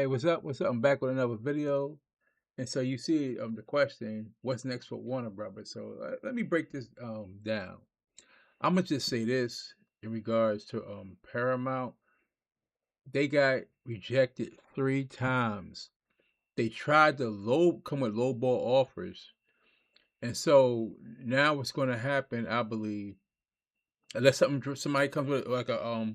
Hey, what's up? What's up? I'm back with another video. And so you see the question, what's next for Warner Brothers? So let me break this down. I'm gonna just say this in regards to Paramount. They got rejected 3 times. They tried to come with lowball offers. And so now what's gonna happen, I believe, unless somebody comes with like a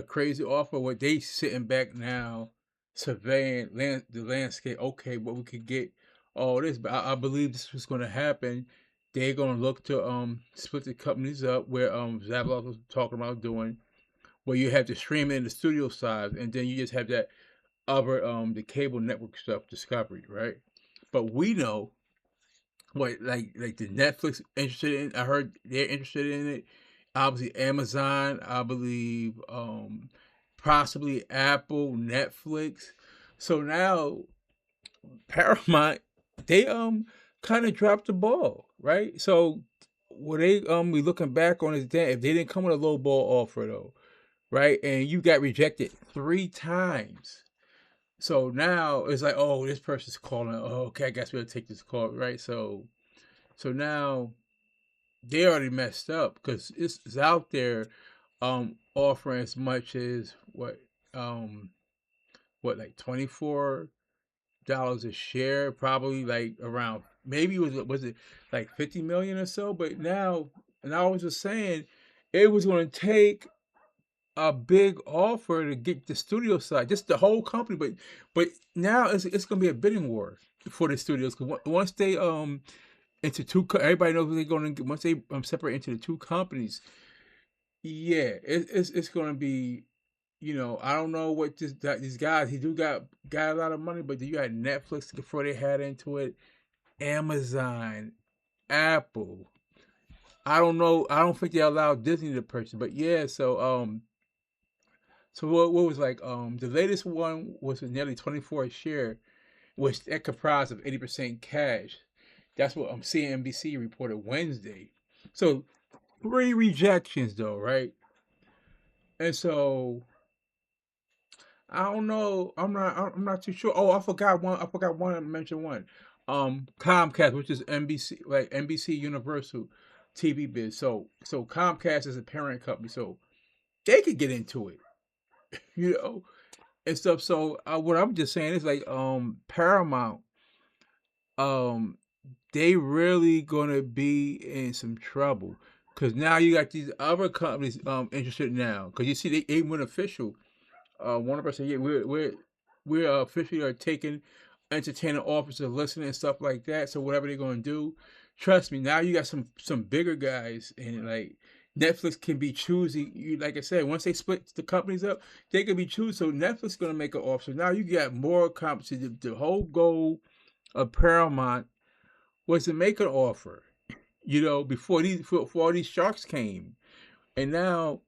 crazy offer, what they sitting back now surveying the landscape. Okay, what we could get all this, but I believe this was going to happen. They're going to look to split the companies up, where Zablov was talking about doing, where you have the streaming and the studio side, and then you just have that other the cable network stuff, Discovery, right? But we know what, like the Netflix interested in. I heard they're interested in it. Obviously Amazon, I believe, possibly Apple, Netflix. So now Paramount, they kind of dropped the ball, right? So what they be looking back on is that if they didn't come with a low ball offer though, right? And you got rejected 3 times. So now it's like, oh, this person's calling. Oh, okay, I guess we'll take this call, right? So now they already messed up because it's out there offering as much as what, like $24 a share, probably like around, maybe was it like 50 million or so. But now, and I was just saying it was going to take a big offer to get the studio side, just the whole company. But now it's going to be a bidding war for the studios, because once they into everybody knows what they're going to get. Once they separate into the two companies, yeah, it's going to be, I don't know what these guys, he do got a lot of money, but you got Netflix before they had into it, Amazon, Apple. I don't know. I don't think they allowed Disney to purchase, but yeah. So what was like the latest one was nearly 24 a share, which that comprised of 80% cash. That's what CNBC reported Wednesday. So 3 rejections though, right? And so I don't know. I'm not too sure. Oh, I forgot one. I forgot one. I mentioned one. Comcast, which is NBC, like NBC Universal TV biz. So Comcast is a parent company, so they could get into it, you know, and stuff. So what I'm just saying is like Paramount, um they really gonna be in some trouble, because now you got these other companies interested now, because you see they went official. One of us said, yeah, we're officially are taking entertainer offers to listen and stuff like that. So whatever they're gonna do, trust me, now you got some bigger guys, and like Netflix can be choosy. Like I said, once they split the companies up, they can be choosy. So Netflix is gonna make an offer. So now you got more competition. The whole goal of Paramount was to make an offer, before all these sharks came. And now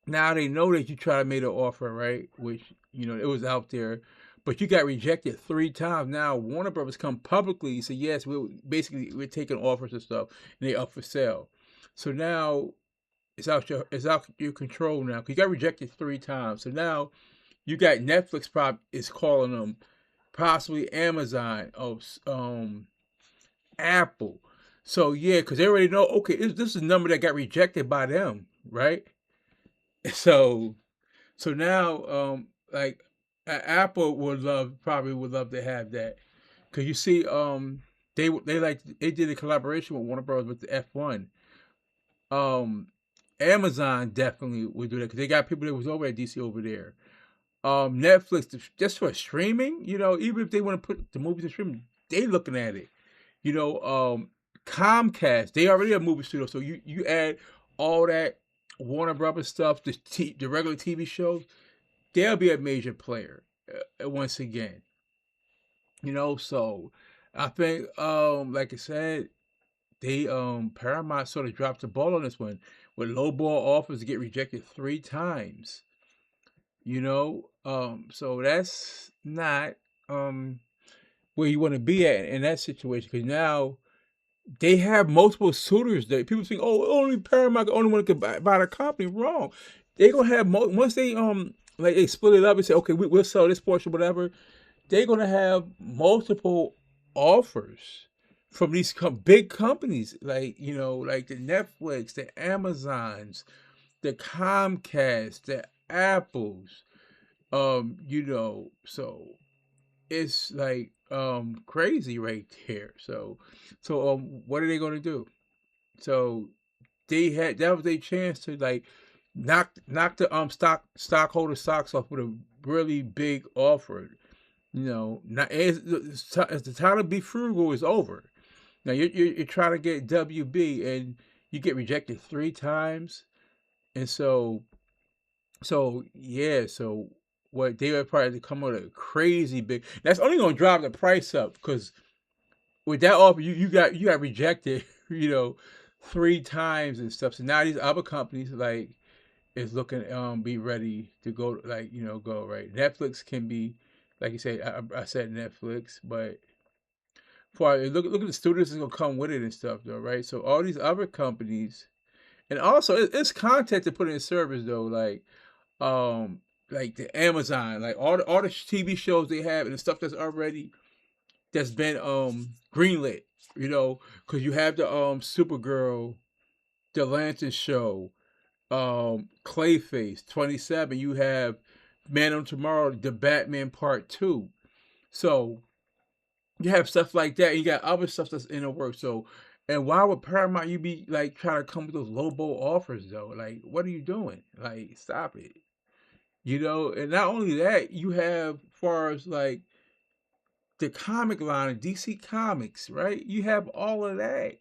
they know that you tried to make an offer, right? Which, it was out there, but you got rejected 3 times. Now Warner Brothers come publicly and say, yes, we're taking offers and stuff, and they up for sale. So now it's out your control now, because you got rejected 3 times. So now you got Netflix is calling them, possibly Amazon, Apple. So yeah, because they already know, okay, this is a number that got rejected by them, right? So now, like, Apple probably would love to have that, because you see, they did a collaboration with Warner Bros. With the F1. Um, Amazon definitely would do that, because they got people that was over at DC over there. Netflix, just for streaming, even if they want to put the movies in streaming, they looking at it. Comcast, they already have movie studio, so you add all that Warner Brothers stuff, the regular TV shows, they'll be a major player once again. So I think, like I said, they Paramount sort of dropped the ball on this one, with low ball offers to get rejected 3 times. So that's not where you want to be at in that situation, because now they have multiple suitors. That people think, oh, only Paramount, the only one that could buy the company. Wrong. They gonna have once they like they split it up and say, okay, we'll sell this portion, whatever. They're gonna have multiple offers from these big companies, like like the Netflix, the Amazons, the Comcast, the Apples. So it's like crazy right there. So what are they gonna do? So they had that was their chance to like knock the stockholder socks off with a really big offer. Not as the time to be frugal is over. Now you're trying to get WB and you get rejected 3 times, and so what they would probably come with a crazy big. That's only gonna drive the price up because with that offer you got rejected, 3 times and stuff. So now these other companies like is looking be ready to go like go right. Netflix can be like you say. I said Netflix, but for look at the students that's gonna come with it and stuff though, right? So all these other companies, and also it's content to put in service though, like the Amazon, like all the TV shows they have and the stuff that's been greenlit, because you have the Supergirl, the Lantern show, Clayface 27. You have Man on Tomorrow, the Batman Part 2. So you have stuff like that. And you got other stuff that's in the works. So, and why would Paramount you be like trying to come with those lowball offers though? Like, what are you doing? Like, stop it. And not only that, you have far as like the comic line, DC Comics, right? You have all of that.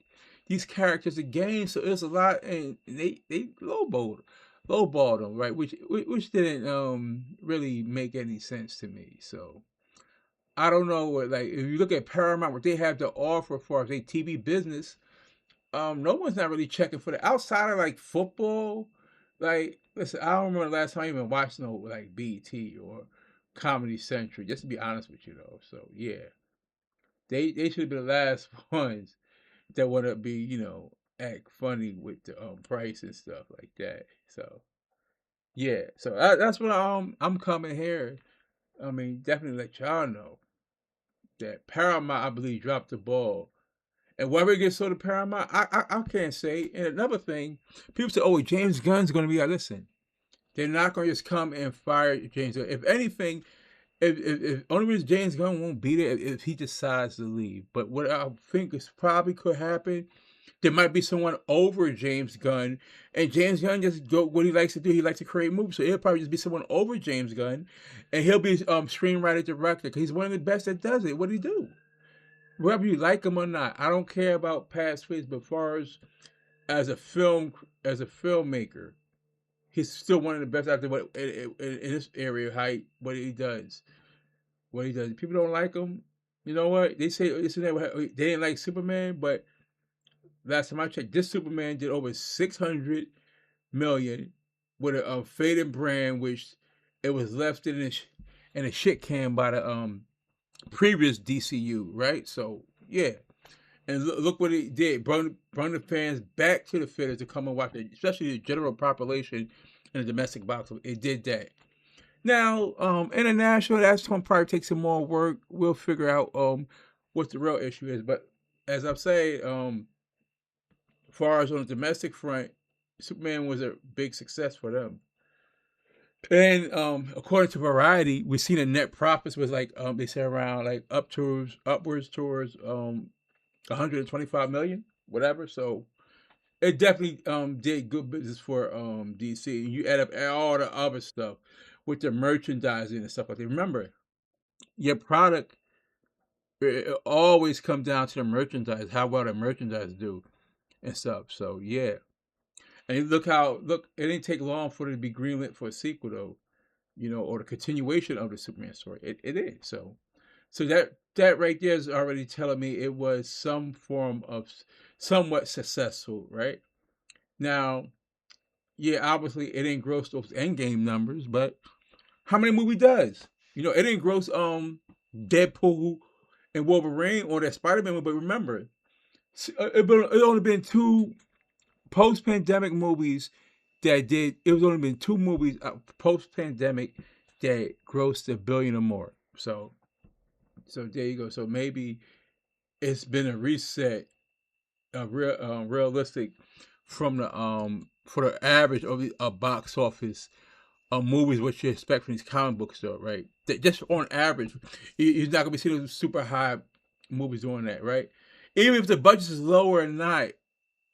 These characters again, so it's a lot, and they lowballed them, right? Which didn't really make any sense to me. So I don't know what, like, if you look at Paramount, what they have to offer for their TV business, no one's not really checking for the outside of like football. Like, listen, I don't remember the last time I even watched no like BT or Comedy Central. Just to be honest with you, though. So yeah, they should be the last ones that want to be act funny with the price and stuff like that. So yeah, so that's what I'm coming here. I mean, definitely let y'all know that Paramount, I believe, dropped the ball. And whether it gets sold to Paramount, I can't say. And another thing, people say, "Oh, James Gunn's going to be." Listen, they're not going to just come and fire James Gunn. If anything, if only reason James Gunn won't be there if he decides to leave. But what I think is probably could happen, there might be someone over James Gunn, and James Gunn just go what he likes to do. He likes to create movies, so it'll probably just be someone over James Gunn, and he'll be screenwriter director because he's one of the best that does it. What do he do? Whether you like him or not, I don't care about past films, but as far as a filmmaker, he's still one of the best out there in this area. What he does, People don't like him. You know what they say? They didn't like Superman, but last time I checked, this Superman did over 600 million with a faded brand, which it was left in a shit can by the previous DCU, right? So yeah, and look what it did. Brought the fans back to the theaters to come and watch it, especially the general population in the domestic box. It did that. Now, international, that's gonna probably take some more work. We'll figure out what the real issue is. But as I'm saying, as far as on the domestic front, Superman was a big success for them. And according to Variety, we've seen the net profits was like they say around like upwards towards 125 million, whatever. So it definitely did good business for DC. You add up all the other stuff with the merchandising and stuff like that. Remember, your product it always comes down to the merchandise, how well the merchandise do and stuff. So yeah. And look, it didn't take long for it to be greenlit for a sequel though, or the continuation of the Superman story. It is. So that right there is already telling me it was some form of somewhat successful, right? Now, yeah, obviously it didn't gross those endgame numbers, but how many movie does? It didn't gross Deadpool and Wolverine or that Spider-Man movie, but remember, it only been 2 post-pandemic movies that did. It was only been two movies post pandemic that grossed $1 billion or more. So there you go. So maybe it's been a reset, a realistic from the for the average of the box office movies what you expect from these comic books though, right? Just on average, you're not gonna be seeing those super high movies doing that, right? Even if the budget is lower or not,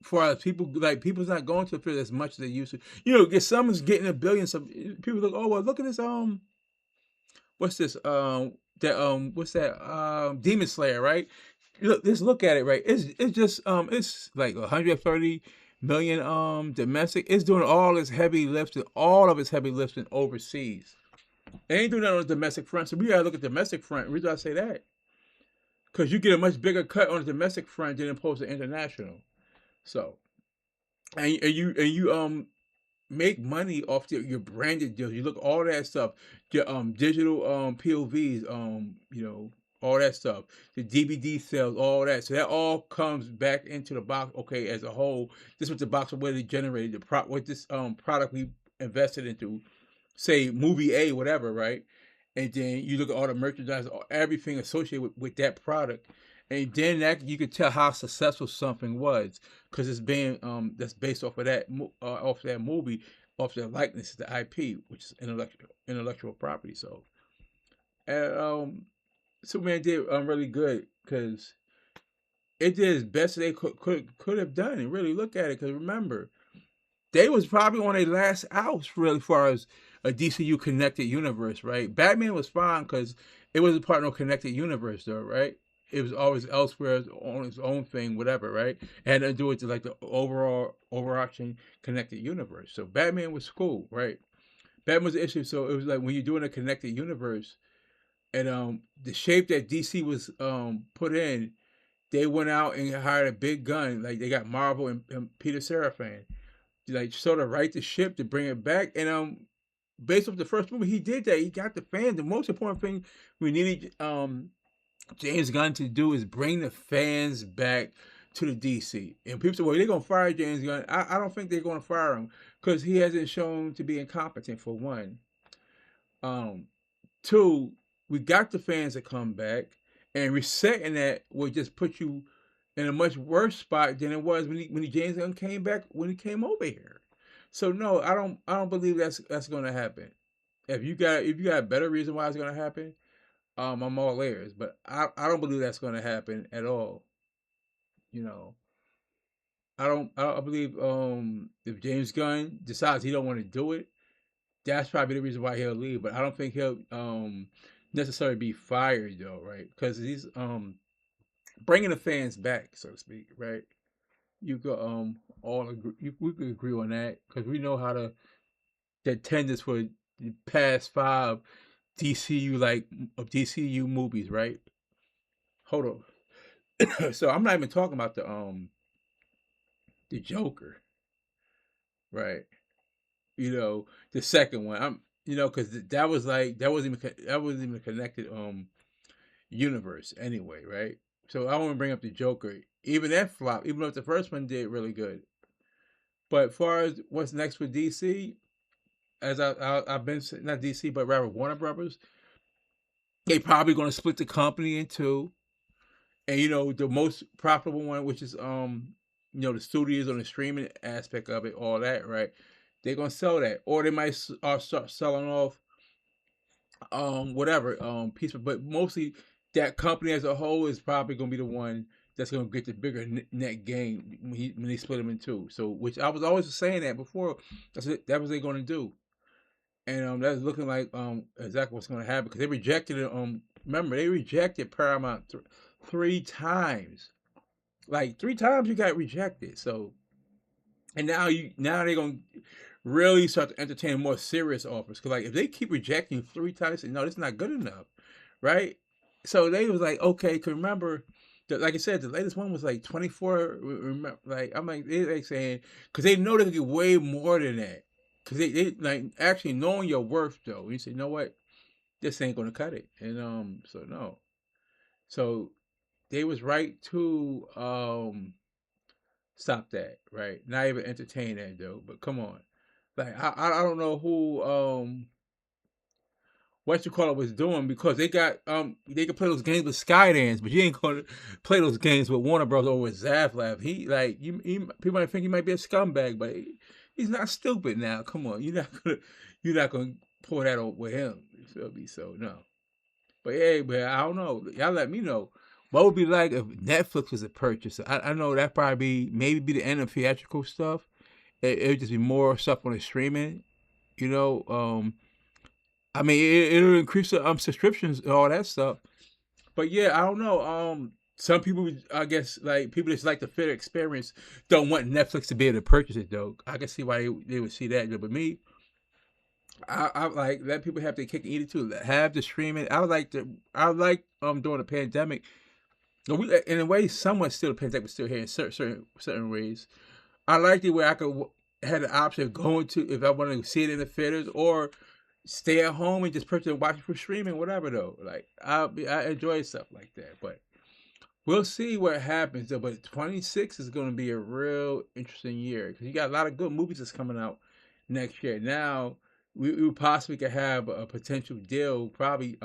for us, people like people's not going to the theater as much as they used to. Get someone's getting $1 billion. Some people look, oh well, look at this. What's this? What's that? Demon Slayer, right? Look, just look at it, right? It's just it's like 130 million domestic. It's doing all its heavy lifting, all of its heavy lifting overseas. They ain't doing that on the domestic front. So we gotta look at the domestic front. The reason I say that, because you get a much bigger cut on the domestic front than opposed to international. So and you make money off your branded deals. You look all that stuff, your digital POVs, all that stuff, the DVD sales, all that. So that all comes back into the box. Okay, as a whole, this was the box of what it generated. What this product we invested into, say movie A, whatever, right? And then you look at all the merchandise, everything associated with that product, and then that you could tell how successful something was because it's being that's based off of that movie, off their likeness, the IP, which is intellectual property. So, and Superman did really good because it did as best they could have done. And really look at it, because remember, they was probably on their last outs really, as far as a DCU connected universe, right? Batman was fine because it was a part of a connected universe, though, right? It was always elsewhere on its own thing, whatever, right? It had to do with like the overall overarching connected universe. So Batman was cool, right? Batman was the issue. So it was like when you're doing a connected universe, and the shape that DC was put in, they went out and hired a big gun, like they got Marvel and Peter Seraphine, like sort of right the ship to bring it back. And based off the first movie, he did that. He got the fans. The most important thing we needed James Gunn to do is bring the fans back to the DC. And people say, well, they're gonna fire James Gunn. I don't think they're gonna fire him because he hasn't shown to be incompetent, for one. Um, Two, we got the fans to come back, and resetting that will just put you in a much worse spot than it was when James Gunn came back, when he came over here. So no, I don't believe that's gonna happen. If you got a better reason why it's gonna happen, I'm all ears. But I don't believe that's gonna happen at all. You know, I believe if James Gunn decides he don't want to do it, that's probably the reason why he'll leave. But I don't think he'll necessarily be fired though, right? Because he's bringing the fans back, so to speak, right? You could all agree, we could agree on that because we know how the attendance for the past five DCU movies, right? Hold on. So I'm not even talking about the Joker, right? The second one. Because that was like that wasn't even a connected universe anyway, right? So I want to bring up the Joker. Even that flop, even though the first one did really good. But as far as what's next for DC, as I've been, not DC, but rather Warner Brothers, they probably going to split the company in two. And the most profitable one, which is the studios on the streaming aspect of it, all that, right? They're gonna sell that, or they might start selling off whatever piece, but mostly that company as a whole is probably gonna be the one that's gonna get the bigger net gain when they split them in two. So, which I was always saying that before, that was they gonna do, and that's looking like exactly what's gonna happen because they rejected it. Remember they rejected Paramount three times. Like three times you got rejected. So, and now they're gonna really start to entertain more serious offers. Because like if they keep rejecting three times, no, this is not good enough, right? So they was like, okay, cause remember, like I said, the latest one was like 24. Remember, like I'm like they like saying, because they know they can get way more than that. Because they like actually knowing your worth though. You say, you know what, this ain't gonna cut it, and so no, so they was right to stop that, right? Not even entertain that though. But come on. Like I don't know who what you call it was doing because they could play those games with Skydance, but you ain't gonna play those games with Warner Bros. Or with Zaslav. He like people might think he might be a scumbag, but he's not stupid now. Come on, you're not gonna pull that over with him. You feel me? So no. But hey, but I don't know. Y'all let me know. What would it be like if Netflix was a purchase? I know that probably maybe be the end of theatrical stuff. It would just be more stuff on the streaming. You know, I mean, it'll increase the subscriptions and all that stuff. But yeah, I don't know. Some people, I guess, like people just like the fair experience, don't want Netflix to be able to purchase it though. I can see why they would see that. But me, I like let people have their cake and eat it too. Have the streaming. I like during the pandemic. In a way, somewhat still the pandemic was still here in certain ways. I liked it where I could had the option of going to if I wanted to see it in the theaters or stay at home and just purchase and watch it for streaming, whatever though. Like I enjoy stuff like that. But we'll see what happens though. But 26 is going to be a real interesting year because you got a lot of good movies that's coming out next year. Now we possibly could have a potential deal probably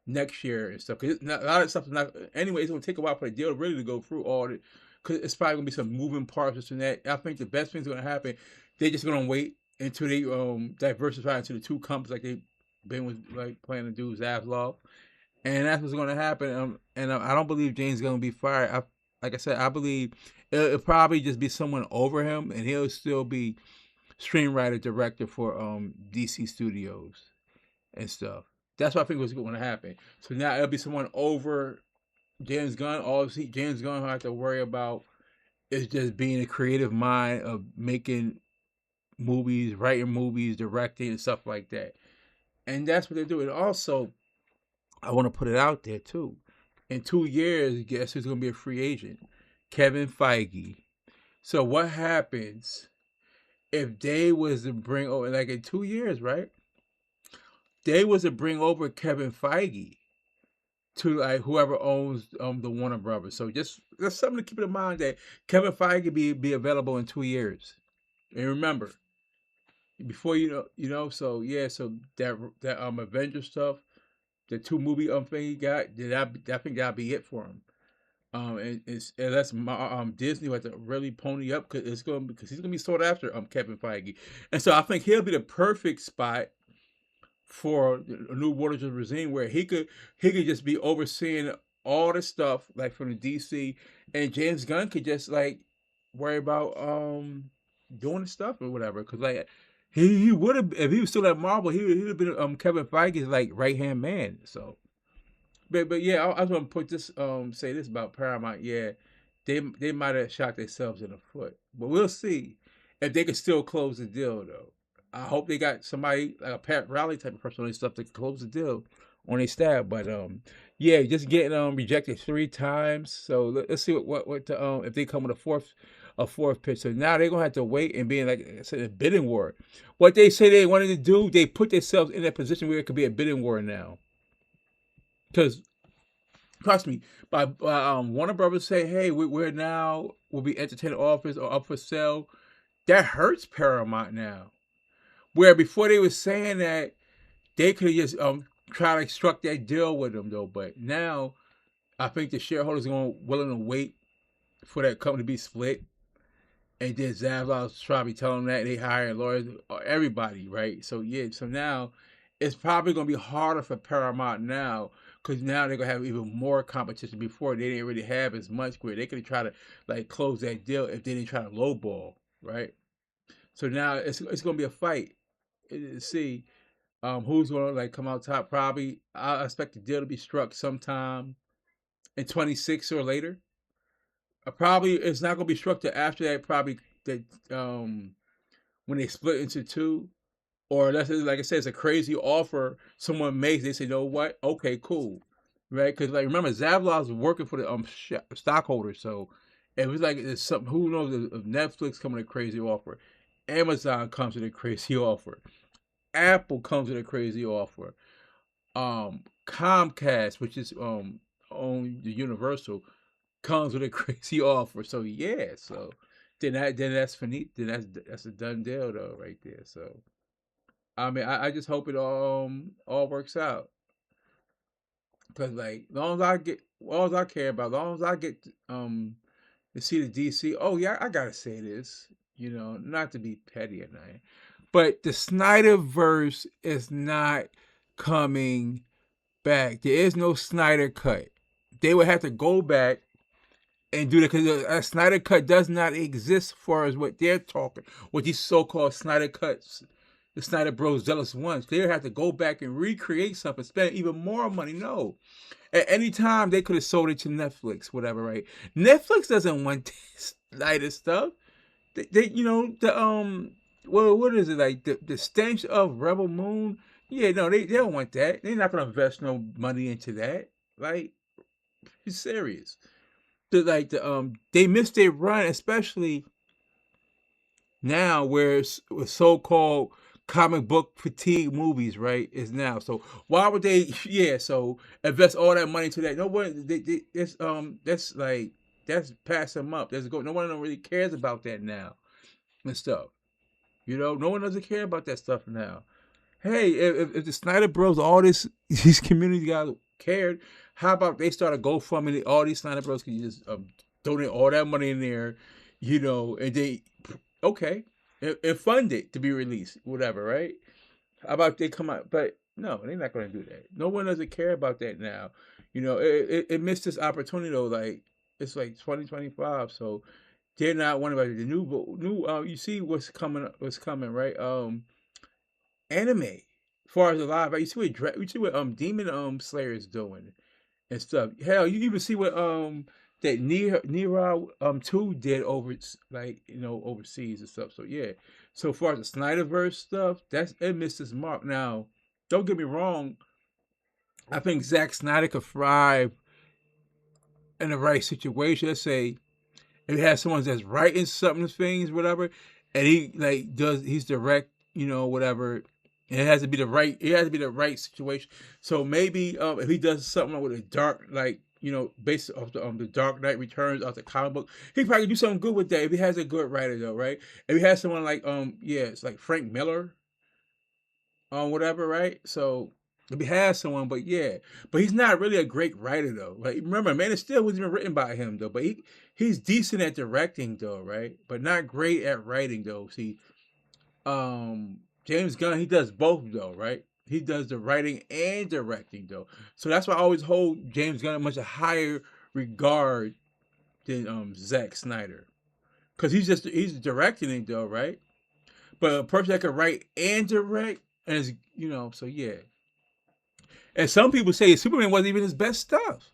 next year and stuff. Cause a lot of stuff is not anyway. It's gonna take a while for the deal really to go through all the. Cause it's probably gonna be some moving parts this and that. I think the best thing's gonna happen. They're just gonna wait until they diversify into the two companies like they been with like planning to do Zaslav, and that's what's gonna happen. I don't believe James is gonna be fired. Like I said, I believe it'll probably just be someone over him, and he'll still be screenwriter director for DC Studios and stuff. That's what I think was going to happen. So now it'll be someone over James Gunn. All James Gunn will have to worry about is just being a creative mind of making movies, writing movies, directing, and stuff like that. And that's what they're doing. Also, I want to put it out there too. In 2 years, guess who's going to be a free agent? Kevin Feige. So what happens if they was to bring over like in 2 years, right? They was to bring over Kevin Feige to like whoever owns the Warner Brothers. So just that's something to keep in mind that Kevin Feige be available in 2 years. And remember, before so yeah, so that Avengers stuff, the two movie thing he got, I think that'll be it for him. And it's unless Disney had to really pony up because he's gonna be sought after Kevin Feige, and so I think he'll be the perfect spot for a new Waters regime where he could just be overseeing all the stuff like from the DC, and James Gunn could just like worry about doing the stuff or whatever. Because like he would have if he was still at Marvel, he'd have been Kevin Feige's like right hand man. So but yeah, I was gonna put this say this about Paramount. Yeah, they might have shot themselves in the foot, but we'll see if they can still close the deal though. I hope they got somebody like a Pat Riley type of person and stuff to close the deal on their staff. But yeah, just getting rejected 3 times. So let's see what the, if they come with a fourth pitch. So now they're gonna have to wait and be in like I said a bidding war. What they say they wanted to do, they put themselves in that position where it could be a bidding war now. Because trust me, by Warner Brothers say, hey, we're now will be entertainment offers or up for sale. That hurts Paramount now. Where before they were saying that they could have just try to struck that deal with them though, but now I think the shareholders are going willing to wait for that company to be split. And then Zavlon's probably telling them that they hire lawyers, everybody, right? So yeah, so now it's probably going to be harder for Paramount now because now they're going to have even more competition. Before they didn't really have as much where they could try to like close that deal if they didn't try to lowball, right? So now it's going to be a fight. See who's going to like come out top. Probably I expect the deal to be struck sometime in 26 or later. Probably it's not going to be struck till after that. Probably that when they split into two, or that's like I said, it's a crazy offer someone makes. They say, you know what? Okay, cool, right? Because like remember, Zavlov's working for the stockholders, so if it's like it's something, who knows if Netflix comes with a crazy offer, Amazon comes with a crazy offer, Apple comes with a crazy offer, Comcast, which is on the Universal, comes with a crazy offer. So yeah, so then that's finite. Then that's a done deal though, right there. So I mean, I just hope it all works out. Cause like, long as I get, all I care about, long as I get to see the DC. Oh yeah, I gotta say this. You know, not to be petty or nothing, but the Snyderverse is not coming back. There is no Snyder cut. They would have to go back and do that because a Snyder cut does not exist as far as what they're talking, what these so-called Snyder cuts, the Snyder Bros zealous ones. They would have to go back and recreate something, spend even more money. No, at any time they could have sold it to Netflix, whatever, right? Netflix doesn't want this Snyder stuff. They you know, the well, what is it like the stench of Rebel Moon? Yeah, no, they don't want that. They're not gonna invest no money into that. Like, you serious? They missed their run, especially now where with so-called comic book fatigue movies, right, is now. So why would they yeah, so invest all that money to that? No one that's like that's pass them up. There's go no one really cares about that now and stuff. You know, no one doesn't care about that stuff now. Hey, if the Snyder Bros, all this these community guys cared, how about they start a GoFundMe? All these Snyder Bros can just donate all that money in there, you know, and they okay, and fund it to be released, whatever, right? How about they come out? But no, they're not going to do that. No one doesn't care about that now. You know, it missed this opportunity though. Like it's like 2025, so they're not one about it. The new you see what's coming, right? Anime, as far as the live, right? You see what Demon Slayer is doing and stuff. Hell, you even see what that Nira 2 did over like you know overseas and stuff. So yeah. So far as the Snyderverse stuff, that's it missed its mark. Now, don't get me wrong. I think Zack Snyder could thrive in the right situation. Let's say if he has someone that's writing something, things, whatever, and he like he's direct, you know, whatever. And it has to be the right. It has to be the right situation. So maybe if he does something with a dark, like you know, based off the Dark Knight Returns off the comic book, he probably do something good with that if he has a good writer though, right? If he has someone like yeah, it's like Frank Miller, whatever, right? So if he has someone, but yeah, but he's not really a great writer though. Like remember, Man of Steel wasn't even written by him though, but he's decent at directing though, right? But not great at writing though. See, James Gunn, he does both though, right? He does the writing and directing though. So that's why I always hold James Gunn in much a higher regard than Zack Snyder. Cause he's directing it though, right? But a person that can write and direct and is you know, so yeah. And some people say Superman wasn't even his best stuff.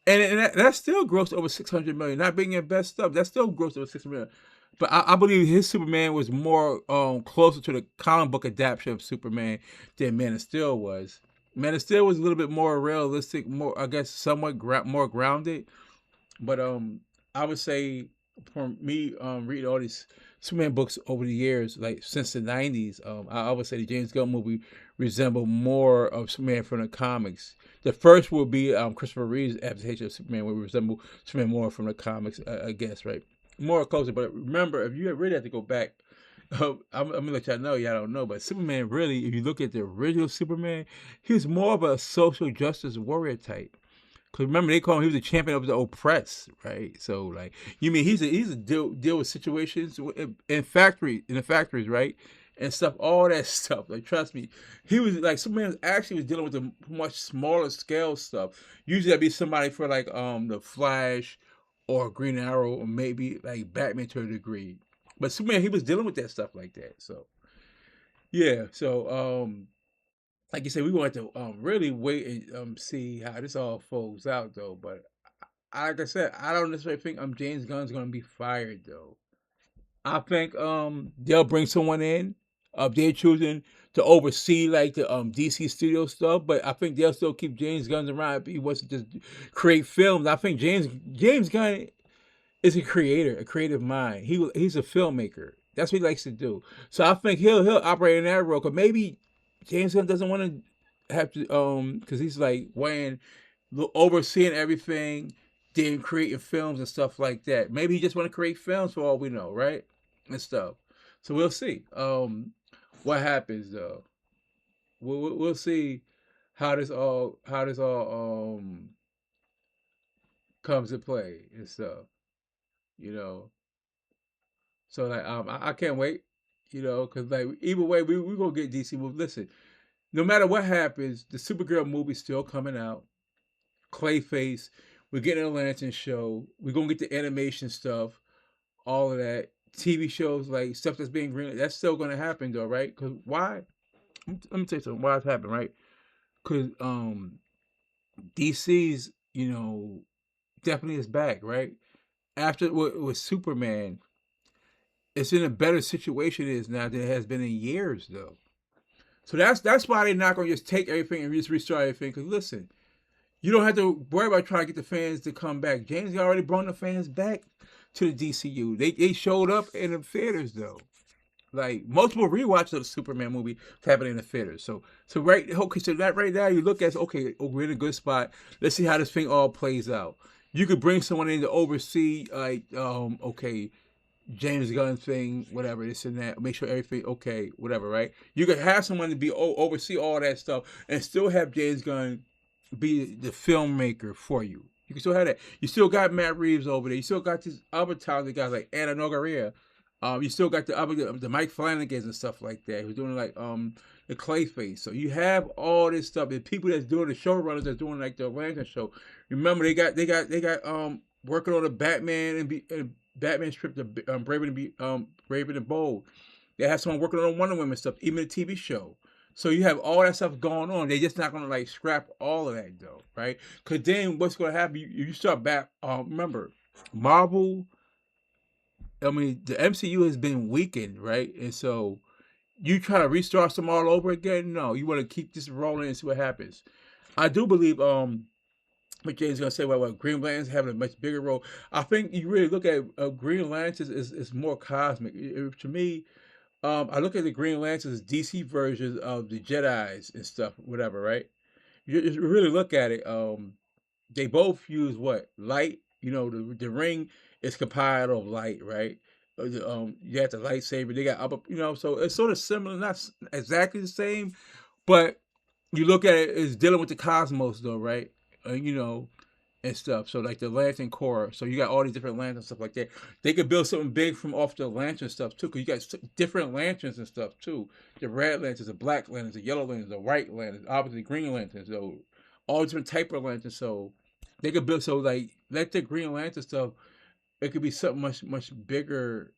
And that still grossed over 600 million. Not being his best stuff, that still grossed over 600 million. But I believe his Superman was more closer to the comic book adaptation of Superman than Man of Steel was. Man of Steel was a little bit more realistic, more I guess somewhat more grounded. But I would say for me reading all these Superman books over the years, like since the '90s, I would say the James Gunn movie resembled more of Superman from the comics. The first will be Christopher Reeve's adaptation of Superman, where we resemble Superman more from the comics, I guess, right? More closer. But remember, if you really have to go back, I'm gonna let y'all know. Y'all don't know, but Superman really, if you look at the original Superman, he was more of a social justice warrior type. Cause remember they call him he was a champion of the oppressed, right? So like you mean he's a deal with situations in the factories, right? And stuff, all that stuff. Like trust me, he was like Superman actually was dealing with the much smaller scale stuff. Usually that'd be somebody for like the Flash or Green Arrow or maybe like Batman to a degree. But Superman he was dealing with that stuff like that. So yeah, so like you said, we want to really wait and see how this all folds out though. But like I said, I don't necessarily think James Gunn's gonna be fired though. I think they'll bring someone in. They're choosing to oversee like the DC studio stuff, but I think they'll still keep James Gunn around if he wants to just create films. I think James Gunn is a creator, a creative mind. He's a filmmaker. That's what he likes to do. So I think he'll operate in that role. Cause maybe James Gunn doesn't want to have to because he's like weighing overseeing everything. than creating films and stuff like that. Maybe he just want to create films for all we know, right? And stuff. So we'll see. What happens though? We'll see how this all comes to play and stuff. You know. So like I can't wait. Because like either way we gonna get DC movie. Listen, no matter what happens, the Supergirl movie's still coming out. Clayface, we're getting a Lantern show. We're gonna get the animation stuff, all of that. TV shows like stuff that's being green, that's still gonna happen though, right? Because why? Let me tell you something. Why it's happening, right? Because DC's definitely is back, right? After with Superman, it's in a better situation it is now than it has been in years though. So that's why they're not gonna just take everything and just restart everything. Because listen, you don't have to worry about trying to get the fans to come back. James already brought the fans back to the DCU. They showed up in the theaters though. Like multiple rewatches of the Superman movie happening in the theaters. So right okay, so that right now you look at okay, oh, we're in a good spot. Let's see how this thing all plays out. You could bring someone in to oversee like okay, James Gunn thing, whatever, this and that. Make sure everything okay, whatever, right? You could have someone to be oversee all that stuff and still have James Gunn be the filmmaker for you. You can still have that. You still got Matt Reeves over there. You still got these other talented guys like Anna Nogaria. You still got the Mike Flanagans and stuff like that who's doing like the Clayface. So you have all this stuff. The people that's doing the showrunners that's doing like the Lantern show. Remember they got working on the Batman and Batman strip, the Brave and Bold. They have someone working on Wonder Woman stuff, even the TV show. So you have all that stuff going on. They're just not gonna like scrap all of that though, right? Because then what's gonna happen? You start back. Remember, Marvel. I mean, the MCU has been weakened, right? And so you try to restart some all over again. No, you want to keep this rolling and see what happens. I do believe what Jay's gonna say about Green Lanterns having a much bigger role. I think you really look at Green Lanterns is more cosmic. To me, I look at the Green Lanterns as DC versions of the Jedi's and stuff, whatever, right? You really look at it. They both use what light. The ring is compiled of light, right? You got the lightsaber. They got upper, so it's sort of similar, not exactly the same, but you look at it as dealing with the cosmos, though, right? And stuff. So like the Lantern Corps. So you got all these different lanterns and stuff like that. They could build something big from off the lantern stuff too, because you got different lanterns and stuff too. The red lanterns, the black lanterns, the yellow lanterns, the white lanterns, obviously green lanterns. So all different type of lanterns. So they could build like let the Green Lantern stuff. It could be something much bigger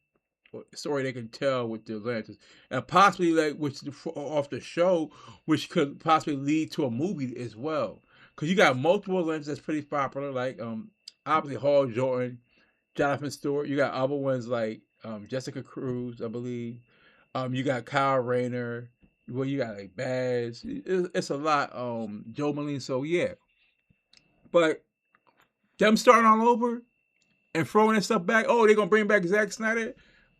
story they can tell with the lanterns, and possibly like which off the show, which could possibly lead to a movie as well. Because you got multiple lanterns that's pretty popular, like obviously Hall Jordan, Jonathan Stewart. You got other ones like Jessica Cruz, I believe. You got Kyle Rayner. Well, you got like Baz. It's a lot. Joe Malone. So yeah, but them starting all over and throwing that stuff back. Oh, they're gonna bring back Zack Snyder.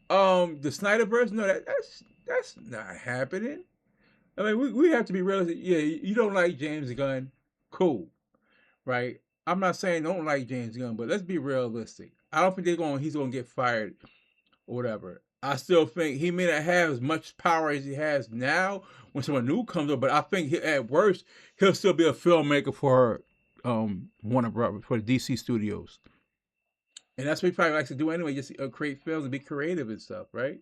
The Snyderverse. No, that's not happening. I mean, we have to be realistic. Yeah, you don't like James Gunn, cool, right? I'm not saying don't like James Gunn, but let's be realistic. I don't think he's gonna get fired or whatever. I still think he may not have as much power as he has now when someone new comes up, but I think at worst he'll still be a filmmaker for Warner Brothers, for the DC Studios, and that's what he probably likes to do anyway. Just create films and be creative and stuff, right?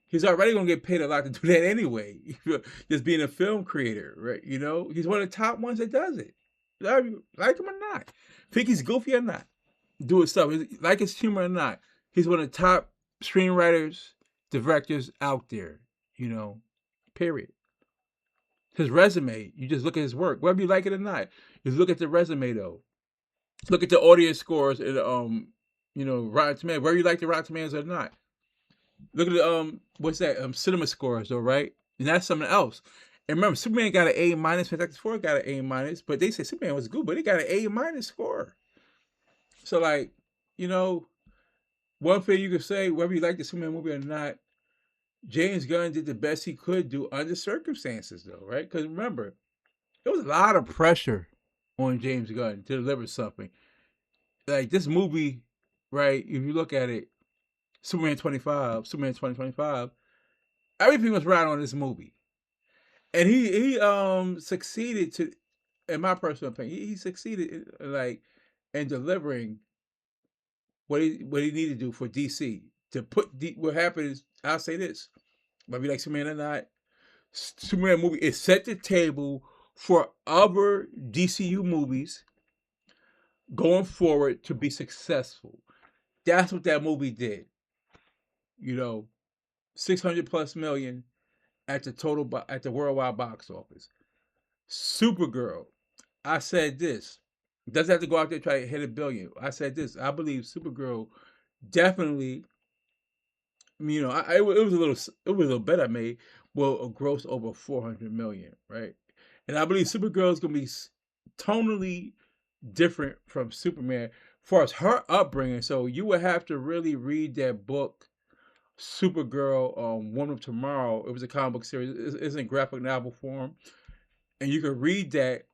He's already gonna get paid a lot to do that anyway. Just being a film creator, right? He's one of the top ones that does it. Like him or not, think he's goofy or not, do his stuff. Like his humor or not, he's one of the top screenwriters, directors out there. Period. His resume, you just look at his work, whether you like it or not. Just look at the resume though. Look at the audience scores and Rotten Tomatoes, whether you like the Rotten Tomatoes or not. Look at the what's that? Cinema scores though, right? And that's something else. And remember, Superman got an A minus. Fantastic Four got an A minus, but they said Superman was good, but he got an A minus score. So like, one thing you could say, whether you like the Superman movie or not, James Gunn did the best he could do under circumstances, though, right? Because remember, there was a lot of pressure on James Gunn to deliver something. like this movie, right? If you look at it, Superman 25, Superman 2025, everything was right on this movie. And he succeeded to, in my personal opinion, he succeeded like in delivering what he needed to do for DC to put what happened is, I'll say this, maybe like Superman or not, Superman movie, it set the table for other DCU movies going forward to be successful. That's what that movie did. You know, 600 plus million at the at the worldwide box office. Supergirl, I said this. Doesn't have to go out there and try to hit a billion. I said this. I believe Supergirl definitely, it was a little bet I made. Will gross over 400 million, right? And I believe Supergirl is gonna be tonally different from Superman, as far as her upbringing. So you would have to really read that book, Supergirl, One of Tomorrow. It was a comic book series. It's in graphic novel form, and you can read that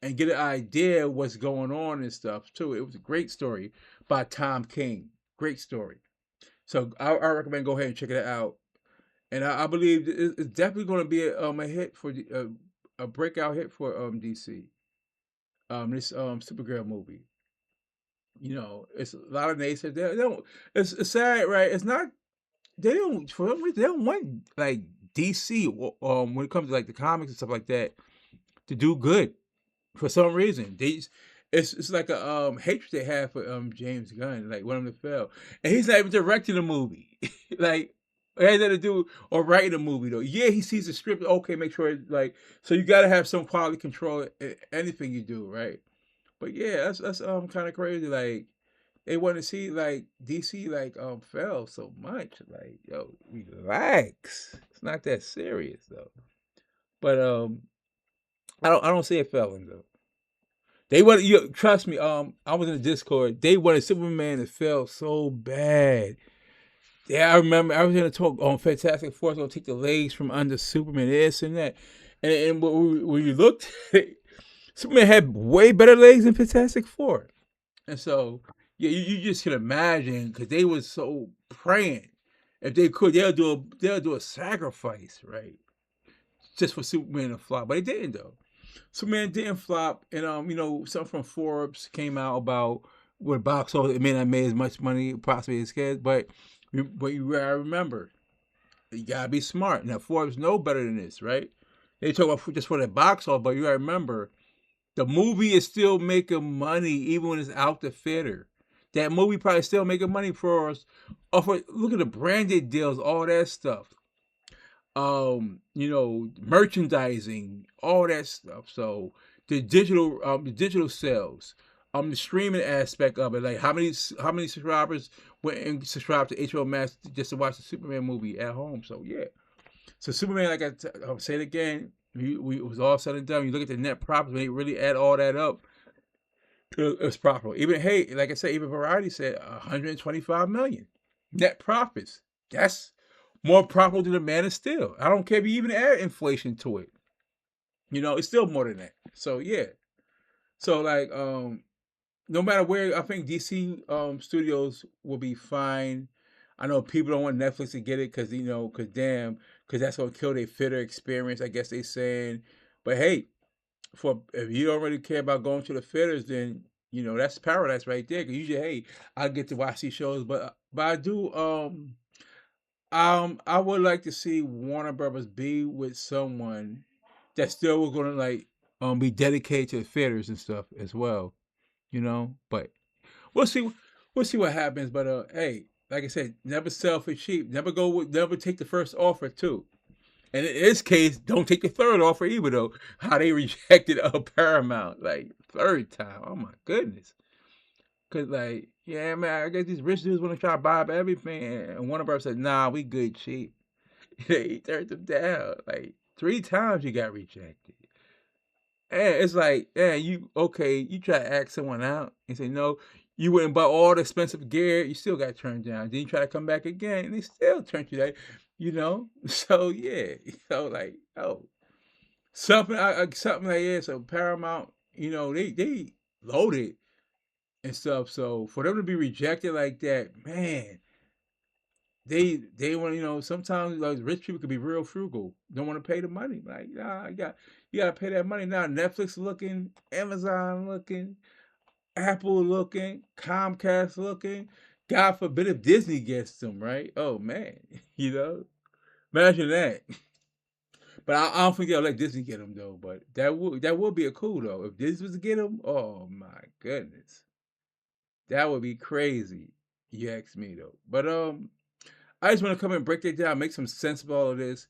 and get an idea of what's going on and stuff too. It was a great story by Tom King. Great story. So I recommend go ahead and check it out. And I believe it's definitely going to be a hit for a breakout hit for DC. This Supergirl movie. It's a lot of naysayers. They don't. It's sad, right? It's not. They don't. For some reason, they don't want like DC when it comes to like the comics and stuff like that to do good. For some reason, it's like a hatred they have for James Gunn, like want him to fail, and he's not even directing the movie. Like it has nothing to do or writing a movie though. Yeah, he sees the script. Okay, make sure like so you got to have some quality control in anything you do, right? But yeah, that's kind of crazy. Like they want to see like DC like fail so much. Like yo, relax. It's not that serious though. But I don't see it failing though. They wanted you trust me. I was in the Discord. They wanted Superman to fail so bad. Yeah, I remember. I was in a talk on Fantastic Four. Gonna take the legs from under Superman, this and that. And when you looked, Superman had way better legs than Fantastic Four. And so, yeah, you just can imagine because they was so praying. If they could, they'll do a sacrifice, right? Just for Superman to fly, but they didn't though. Superman didn't flop, and something from Forbes came out about what box office it may not made as much money possibly as kids, but you gotta remember, you gotta be smart. Now Forbes know better than this, right? They talk about just for the box office, but you gotta remember the movie is still making money even when it's out the theater. That movie probably still making money for us. Look at the branded deals, all that stuff. Merchandising, all that stuff. So the digital sales, the streaming aspect of it, like how many subscribers went and subscribed to HBO Max just to watch the Superman movie at home. So yeah, so Superman, like I'll say it again, it was all said and done. You look at the net profits when they really add all that up, it's profitable. Even hey, like I said, even Variety said 125 million net profits. That's more profitable than the Man of Steel. I don't care if you even add inflation to it. It's still more than that. So yeah. So like no matter where, I think DC studios will be fine. I know people don't want Netflix to get it because that's gonna kill their theater experience. I guess they saying, but hey, for if you don't really care about going to the theaters, then that's paradise right there. Because usually, hey, I get to watch these shows, but I do I would like to see Warner Brothers be with someone that still was gonna like be dedicated to the theaters and stuff as well. But we'll see we'll see what happens. But hey, like I said, never sell for cheap. Never take the first offer too. And in this case, don't take the third offer either though. How they rejected Paramount like third time. Oh my goodness. Cause like, yeah, man, I guess these rich dudes want to try to buy up everything, and one of them said, "Nah, we good cheap." He turned them down like 3 times. You got rejected, and it's like, yeah, you okay? You try to ask someone out and say no. You went and bought all the expensive gear. You still got turned down. Then you try to come back again, and they still turned you down. So yeah, like something like yeah. So Paramount, they loaded. and stuff. So for them to be rejected like that, man, they want, sometimes like rich people could be real frugal, don't want to pay the money. Like, nah, you got to pay that money now. Netflix looking, Amazon looking, Apple looking, Comcast looking. God forbid if Disney gets them, right? Oh man, you know, imagine that. But I don't think they'll let Disney get them though. But that would be a cool though if Disney was to get them. Oh my goodness, that would be crazy. You ask me though. But I just want to come and break that down, make some sense of all of this.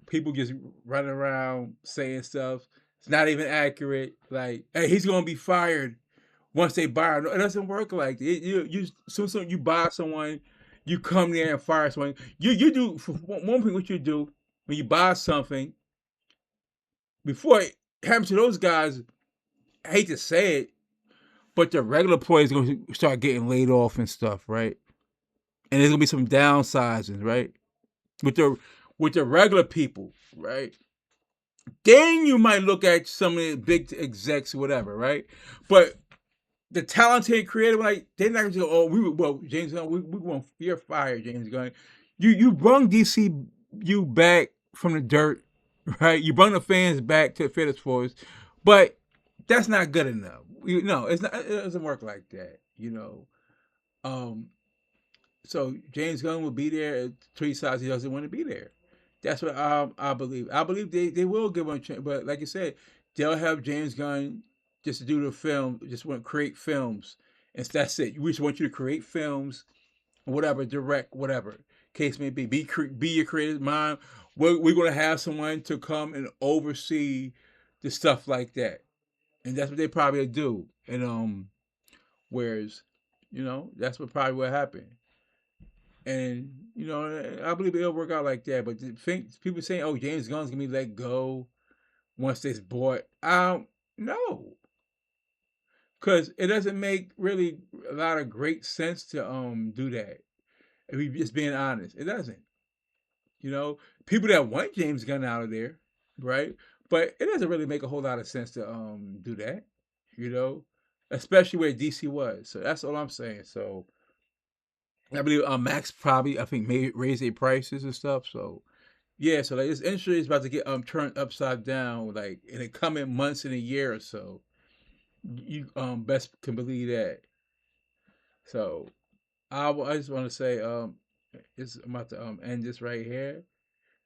People just running around saying stuff. It's not even accurate. Like, hey, he's gonna be fired once they buy it. It doesn't work like that. Soon you buy someone, you come there and fire someone. You do for one thing. What you do when you buy something before it happens to those guys. I hate to say it, but the regular employees going to start getting laid off and stuff, right? And there's gonna be some downsizing, right? With the with the regular people, right? Then you might look at some of the big execs or whatever, right? But the talented creative, like they're not gonna go, oh, James Gunn, we want you're fired, James Gunn. You brung DCU back from the dirt, right? You brung the fans back to the fitness force, but that's not good enough. It's not. It doesn't work like that. Um, so James Gunn will be there until he decides he doesn't want to be there. That's what I believe. I believe they will give him a chance, but like I said, they'll have James Gunn just to do the film, just want to create films, and that's it. We just want you to create films, whatever, direct, whatever case may be. Be your creative mind. We're going to have someone to come and oversee the stuff like that, and that's what they probably do. And whereas, that's what probably will happen. And I believe it'll work out like that. But people saying, "Oh, James Gunn's gonna be let go once this bought," I don't know, because it doesn't make really a lot of great sense to do that. If we just being honest, it doesn't. People that want James Gunn out of there, right? But it doesn't really make a whole lot of sense to do that. You know, Especially where DC was. So that's all I'm saying. So I believe Max probably I think may raise their prices and stuff. So yeah, so like this industry is about to get turned upside down, like in the coming months in a year or so. You best can believe that. So I just want to say it's I'm about to end this right here.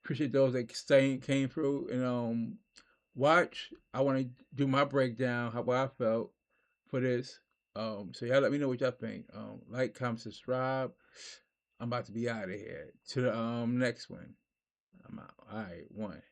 Appreciate those that came through and watch. I want to do my breakdown how I felt for this. So y'all let me know what y'all think. Like, comment, subscribe. I'm about to be out of here. To the next one. I'm out. All right, one.